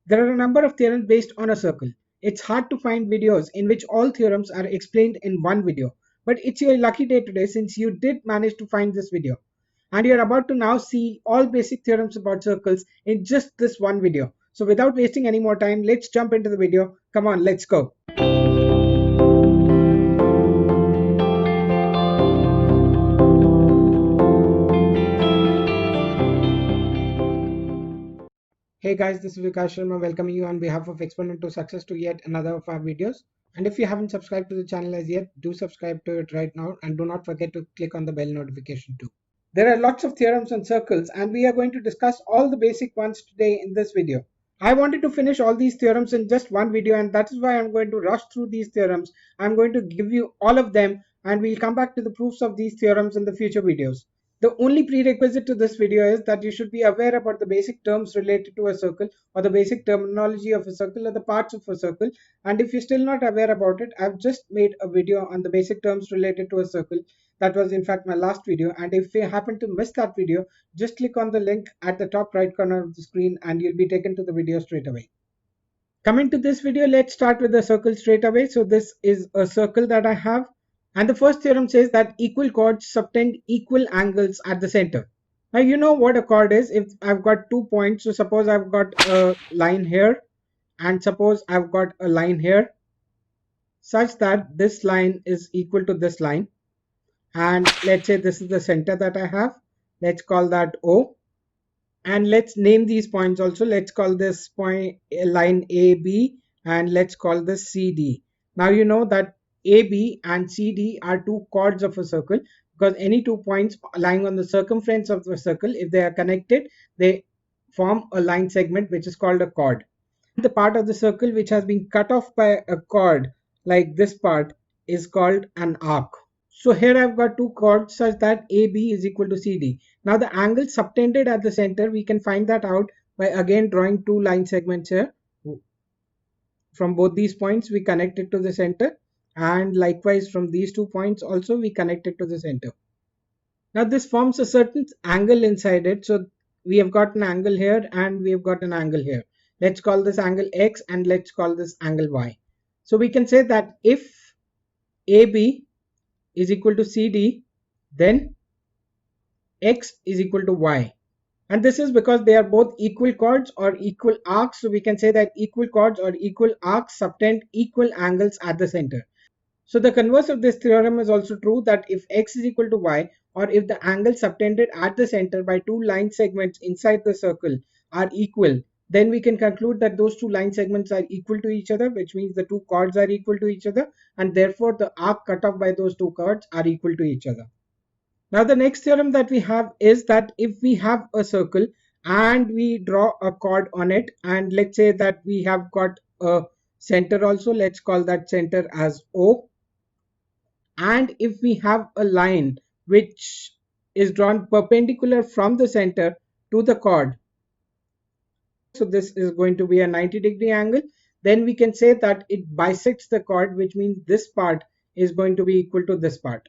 There are a number of theorems based on a circle. It's hard to find videos in which all theorems are explained in one video, but it's your lucky day today since you did manage to find this video. And you're about to now see all basic theorems about circles in just this one video. So without wasting any more time, let's jump into the video. Come on, let's go. Hey guys, this is Vikas Sharma welcoming you on behalf of Exponent to Success to yet another of our videos. And if you haven't subscribed to the channel as yet, do subscribe to it right now and do not forget to click on the bell notification too. There are lots of theorems on circles and we are going to discuss all the basic ones today in this video. I wanted to finish all these theorems in just one video and that is why I'm going to rush through these theorems. I'm going to give you all of them and we'll come back to the proofs of these theorems in the future videos. The only prerequisite to this video is that you should be aware about the basic terms related to a circle or the basic terminology of a circle or the parts of a circle. And if you're still not aware about it, I've just made a video on the basic terms related to a circle. That was in fact my last video. And if you happen to miss that video, just click on the link at the top right corner of the screen and you'll be taken to the video straight away. Coming to this video, let's start with the circle straight away. So this is a circle that I have. And the first theorem says that equal chords subtend equal angles at the center. Now you know what a chord is. If I've got 2 points, so suppose I've got a line here and suppose I've got a line here such that this line is equal to this line. And let's say this is the center that I have. Let's call that O. And let's name these points also. Let's call this point line AB and let's call this CD. Now you know that AB and CD are two chords of a circle because any 2 points lying on the circumference of the circle, if they are connected, they form a line segment which is called a chord. The part of the circle which has been cut off by a chord like this part is called an arc. So here I've got two chords such that AB is equal to CD. Now the angle subtended at the center, we can find that out by again drawing two line segments here. From both these points we connect it to the center. And likewise from these 2 points also we connect it to the center. Now this forms a certain angle inside it. So we have got an angle here and we have got an angle here. Let's call this angle X and let's call this angle Y. So we can say that if AB is equal to CD, then X is equal to Y. And this is because they are both equal chords or equal arcs. So we can say that equal chords or equal arcs subtend equal angles at the center. So the converse of this theorem is also true, that if X is equal to Y or if the angle subtended at the center by two line segments inside the circle are equal, then we can conclude that those two line segments are equal to each other, which means the two chords are equal to each other and therefore the arc cut off by those two chords are equal to each other. Now the next theorem that we have is that if we have a circle and we draw a chord on it, and let's say that we have got a center also, let's call that center as O. And if we have a line which is drawn perpendicular from the center to the chord, so this is going to be a 90-degree angle, then we can say that it bisects the chord, which means this part is going to be equal to this part.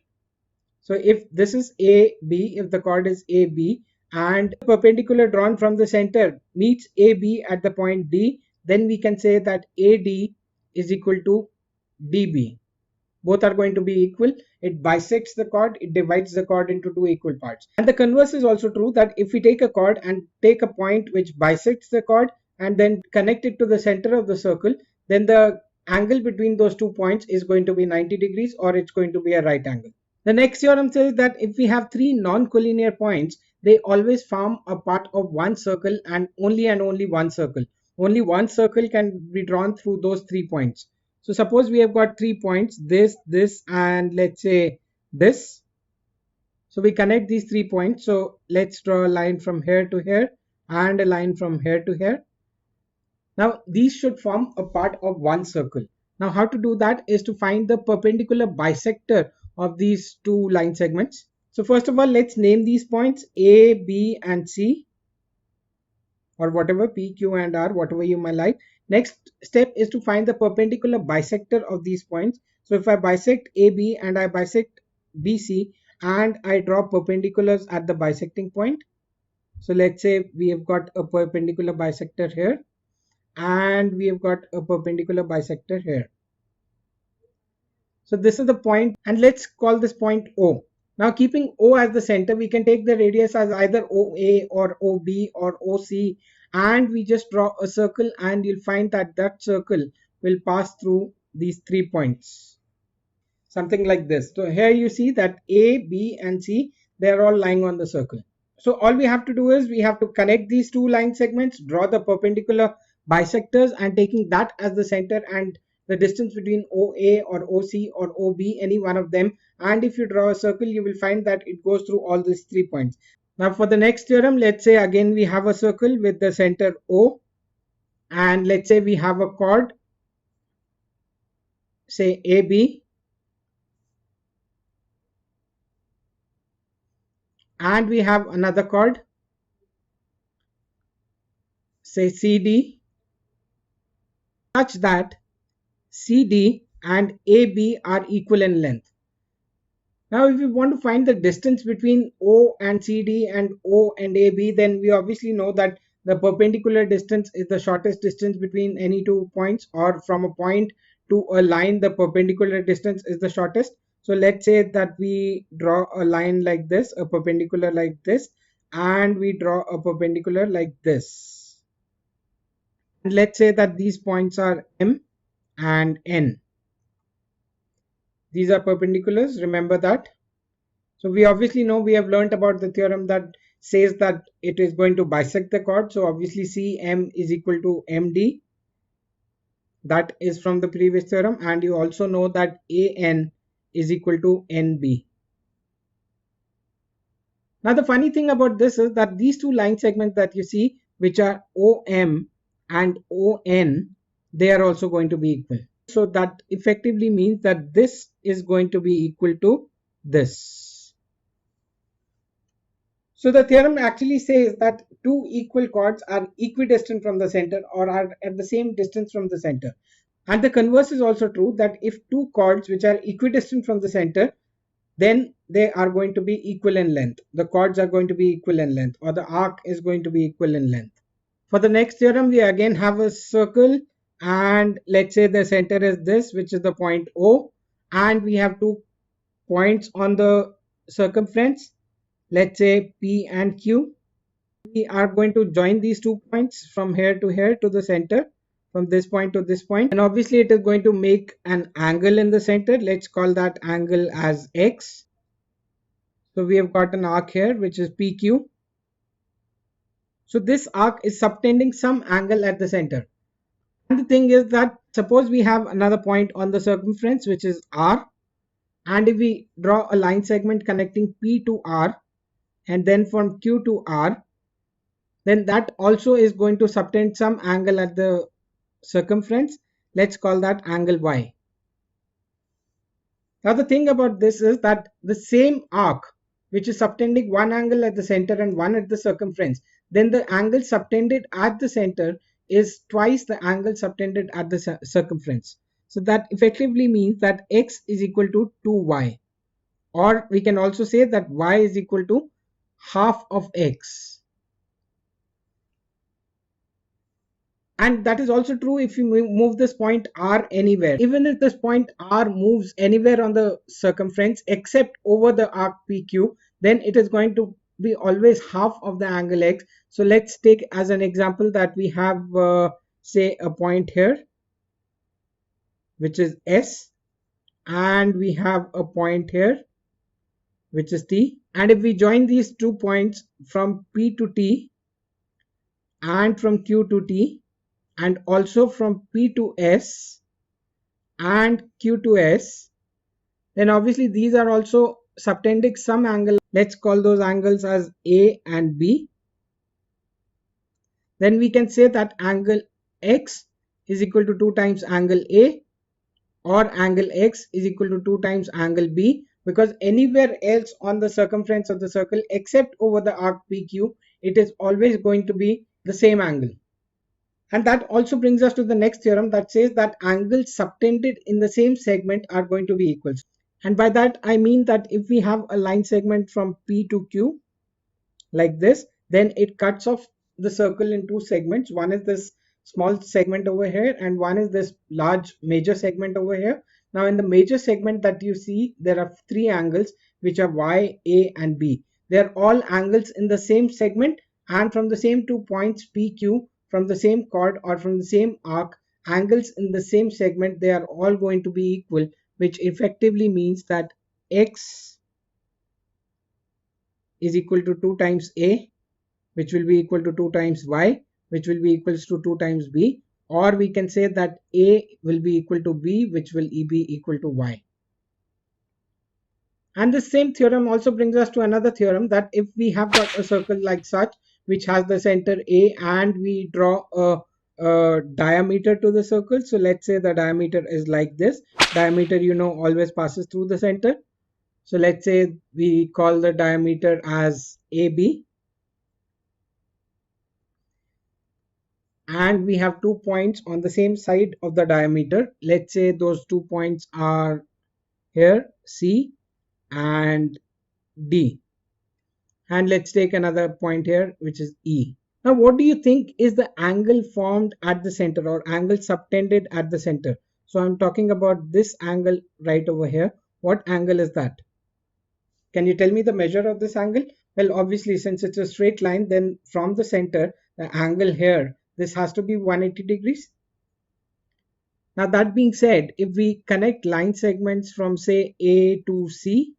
So if this is AB, if the chord is AB and perpendicular drawn from the center meets AB at the point D, then we can say that AD is equal to DB. Both are going to be equal. It bisects the chord, it divides the chord into two equal parts. And the converse is also true, that if we take a chord and take a point which bisects the chord and then connect it to the center of the circle, then the angle between those 2 points is going to be 90 degrees or it's going to be a right angle. The next theorem says that if we have three non-collinear points, they always form a part of one circle and only one circle. Only one circle can be drawn through those 3 points. So suppose we have got 3 points, this, and let's say this. So we connect these 3 points. So let's draw a line from here to here and a line from here to here. Now these should form a part of one circle. Now how to do that is to find the perpendicular bisector of these two line segments. So first of all, let's name these points A, B and C, or whatever, P, Q and R, whatever you might like. Next step is to find the perpendicular bisector of these points. So if I bisect AB and I bisect BC and I draw perpendiculars at the bisecting point. So let's say we have got a perpendicular bisector here and we have got a perpendicular bisector here. So this is the point, and let's call this point O. Now keeping O as the center, we can take the radius as either OA or OB or OC, and we just draw a circle, and you'll find that that circle will pass through these 3 points. Something like this. So here you see that A, B and C, they're all lying on the circle. So all we have to do is we have to connect these two line segments, draw the perpendicular bisectors and taking that as the center and the distance between OA or OC or OB, any one of them. And if you draw a circle, you will find that it goes through all these 3 points. Now for the next theorem, let's say again we have a circle with the center O, and let's say we have a chord, say AB, and we have another chord, say CD, such that CD and AB are equal in length. Now if we want to find the distance between O and CD and O and AB, then we obviously know that the perpendicular distance is the shortest distance between any 2 points, or from a point to a line the perpendicular distance is the shortest. So let's say that we draw a line like this, a perpendicular like this, and we draw a perpendicular like this. And let's say that these points are M and N. These are perpendiculars, remember that. So we obviously know, we have learnt about the theorem that says that it is going to bisect the chord. So obviously CM is equal to MD. That is from the previous theorem. And you also know that AN is equal to NB. Now the funny thing about this is that these two line segments that you see, which are OM and ON, they are also going to be equal. So that effectively means that this is going to be equal to this. So the theorem actually says that two equal chords are equidistant from the center, or are at the same distance from the center. And the converse is also true, that if two chords which are equidistant from the center, then they are going to be equal in length. The chords are going to be equal in length, or the arc is going to be equal in length. For the next theorem, we again have a circle, and let's say the center is this, which is the point O, and we have 2 points on the circumference, let's say P and Q. We are going to join these 2 points from here to the center, from this point to this point, and obviously it is going to make an angle in the center. Let's call that angle as X. So we have got an arc here which is PQ. So this arc is subtending some angle at the center. And the thing is that suppose we have another point on the circumference which is R, and if we draw a line segment connecting P to R and then from Q to R, then that also is going to subtend some angle at the circumference. Let's call that angle Y. Now the thing about this is that the same arc which is subtending one angle at the center and one at the circumference, then the angle subtended at the center is twice the angle subtended at the circumference. So that effectively means that X is equal to 2Y, or we can also say that Y is equal to half of X. And that is also true if you move this point R anywhere. Even if this point R moves anywhere on the circumference except over the arc PQ, then it is going to be always half of the angle X. So let's take as an example that we have say a point here which is S, and we have a point here which is T, and if we join these 2 points from P to T and from Q to T and also from P to S and Q to S, then obviously these are also subtending some angle. Let's call those angles as A and B. Then we can say that angle X is equal to 2 times angle A, or angle X is equal to 2 times angle B, because anywhere else on the circumference of the circle except over the arc PQ, it is always going to be the same angle. And that also brings us to the next theorem that says that angles subtended in the same segment are going to be equal. And by that I mean that if we have a line segment from P to Q like this, then it cuts off the circle in 2 segments. One is this small segment over here, and one is this large major segment over here. Now in the major segment that you see, there are three angles which are y, a and b. They are all angles in the same segment, and from the same 2 points p, q, from the same chord or from the same arc, angles in the same segment, they are all going to be equal, which effectively means that x is equal to 2 times a, which will be equal to 2 times y, which will be equals to 2 times b, or we can say that a will be equal to b, which will be equal to y. And the same theorem also brings us to another theorem, that if we have got a circle like such which has the center a, and we draw a diameter to the circle, so let's say the diameter is like this. Diameter, you know, always passes through the center, so let's say we call the diameter as AB, and we have 2 points on the same side of the diameter. Let's say those 2 points are here, C and D, and let's take another point here which is E. Now what do you think is the angle formed at the center, or angle subtended at the center? So I'm talking about this angle right over here. What angle is that? Can you tell me the measure of this angle? Well, obviously, since it's a straight line, then from the center, the angle here, this has to be 180 degrees. Now, that being said, if we connect line segments from say A to C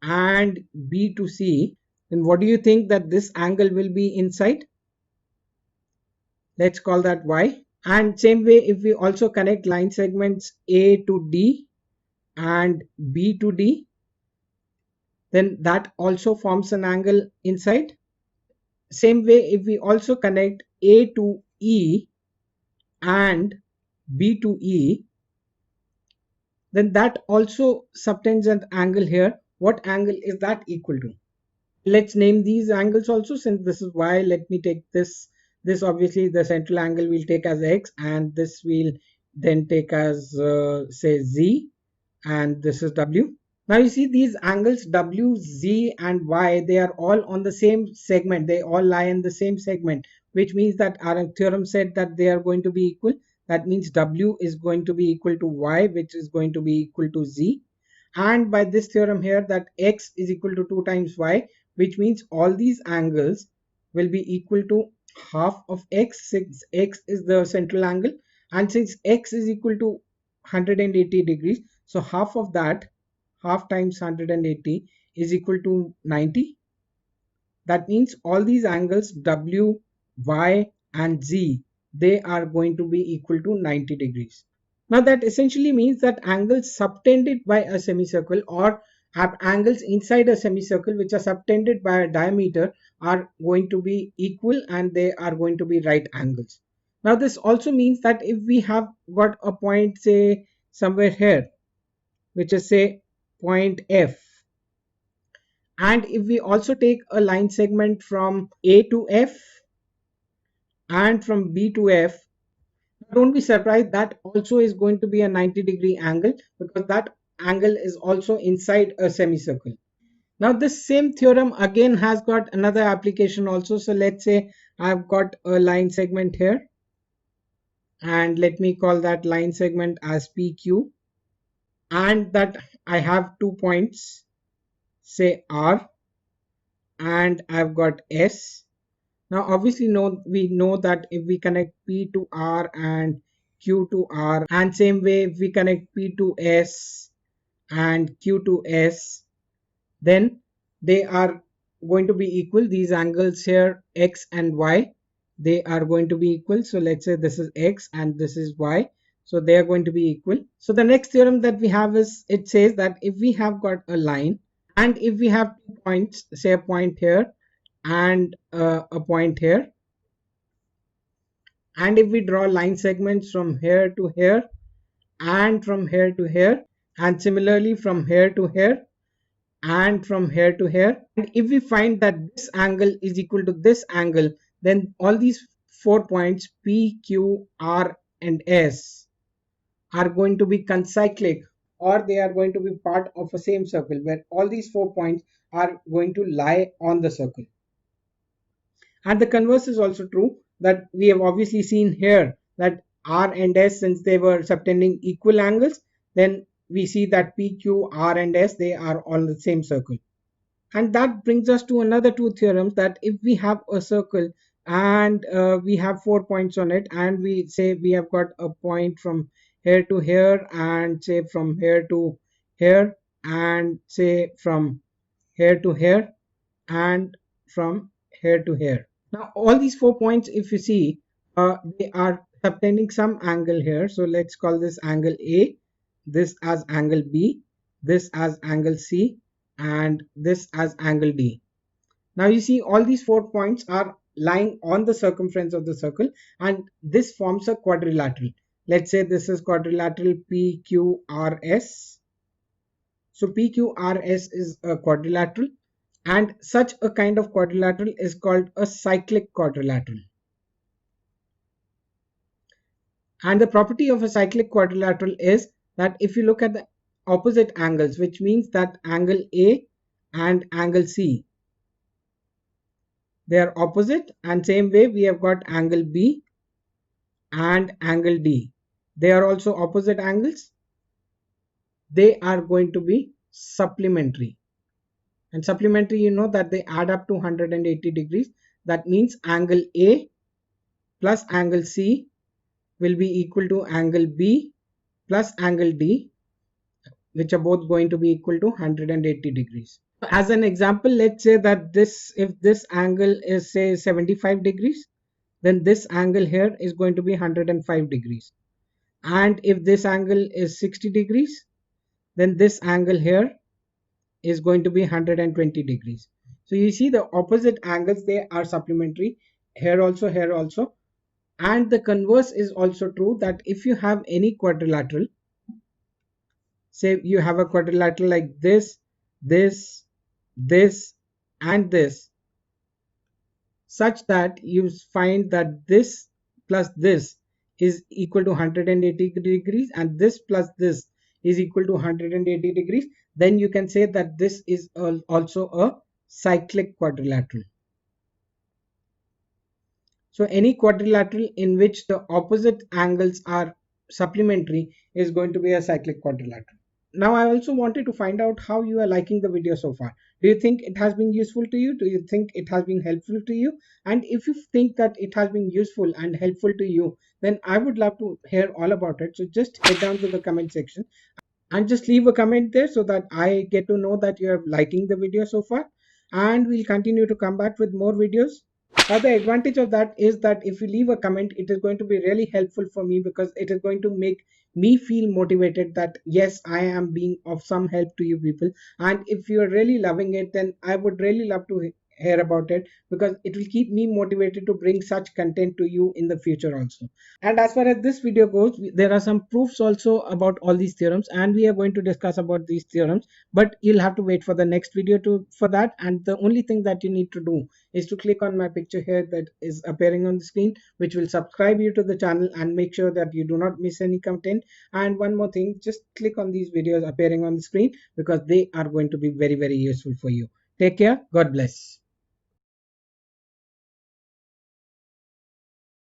and B to C, then what do you think that this angle will be inside? Let's call that Y. And same way, if we also connect line segments A to D and B to D, then that also forms an angle inside. Same way, if we also connect A to E and B to E, then that also subtends an angle here. What angle is that equal to? Let's name these angles also. Since this is Y, let me take this obviously the central angle we'll take as X, and this we'll then take as say Z, and this is W. Now you see these angles W, Z and Y, they are all on the same segment. They all lie in the same segment, which means that our theorem said that they are going to be equal. That means W is going to be equal to Y, which is going to be equal to Z. And by this theorem here, that X is equal to 2 times Y, which means all these angles will be equal to half of X, since X is the central angle. And since X is equal to 180 degrees, so half of that, half times 180 is equal to 90. That means all these angles W, Y and Z, they are going to be equal to 90 degrees. Now that essentially means that angles subtended by a semicircle, or have angles inside a semicircle which are subtended by a diameter, are going to be equal, and they are going to be right angles. Now this also means that if we have got a point say somewhere here, which is say point F, and if we also take a line segment from A to F and from B to F, don't be surprised, that also is going to be a 90-degree angle, because that angle is also inside a semicircle. Now this same theorem again has got another application also. So let's say I've got a line segment here, and let me call that line segment as PQ, and that I have 2 points say R, and I've got S. Now obviously we know that if we connect P to R and Q to R, and same way if we connect P to S and Q to S, then they are going to be equal. These angles here, X and Y, they are going to be equal. So let's say this is X and this is Y, so they are going to be equal. So the next theorem that we have is, it says that if we have got a line, and if we have 2 points, say a point here and a point here, and if we draw line segments from here to here and from here to here, and similarly from here to here and from here to here, and if we find that this angle is equal to this angle, then all these 4 points P, Q, R and S are going to be concyclic, or they are going to be part of a same circle, where all these 4 points are going to lie on the circle. And the converse is also true. that we have obviously seen here that R and S, since they were subtending equal angles, then we see that PQ, R and S, they are all the same circle. And that brings us to another two theorems, that if we have a circle and we have 4 points on it, and we say we have got a point from here to here, and say from here to here, and say from here to here, and from here to here. Now all these 4 points, if you see, they are subtending some angle here. So let's call this angle A, this as angle B, this as angle C, and this as angle D. Now you see all these 4 points are lying on the circumference of the circle, and this forms a quadrilateral. Let's say this is quadrilateral PQRS. So PQRS is a quadrilateral, and such a kind of quadrilateral is called a cyclic quadrilateral. And the property of a cyclic quadrilateral is that if you look at the opposite angles, which means that angle A and angle C, they are opposite, and same way we have got angle B and angle D. They are also opposite angles. They are going to be supplementary. And supplementary, you know that they add up to 180 degrees. That means angle A plus angle C will be equal to angle B plus angle D, which are both going to be equal to 180 degrees. As an example, let's say that if this angle is say 75 degrees, then this angle here is going to be 105 degrees. And if this angle is 60 degrees, then this angle here is going to be 120 degrees. So you see the opposite angles, they are supplementary, here also, here also. And the converse is also true, that if you have any quadrilateral, say you have a quadrilateral like this, this, this, and this, such that you find that this plus this is equal to 180 degrees, and this plus this is equal to 180 degrees, then you can say that this is also a cyclic quadrilateral. So any quadrilateral in which the opposite angles are supplementary is going to be a cyclic quadrilateral. Now I also wanted to find out how you are liking the video so far. Do you think it has been useful to you? Do you think it has been helpful to you? And if you think that it has been useful and helpful to you, then I would love to hear all about it. So just head down to the comment section and just leave a comment there so that I get to know that you are liking the video so far, and we'll continue to come back with more videos. The advantage of that is that if you leave a comment, it is going to be really helpful for me, because it is going to make me feel motivated that yes, I am being of some help to you people. And if you are really loving it, then I would really love to hear about it, because it will keep me motivated to bring such content to you in the future also. And as far as this video goes, there are some proofs also about all these theorems, and we are going to discuss about these theorems, but you'll have to wait for the next video for that. And the only thing that you need to do is to click on my picture here that is appearing on the screen, which will subscribe you to the channel and make sure that you do not miss any content. And one more thing, just click on these videos appearing on the screen, because they are going to be very, very useful for you. Take care. God bless.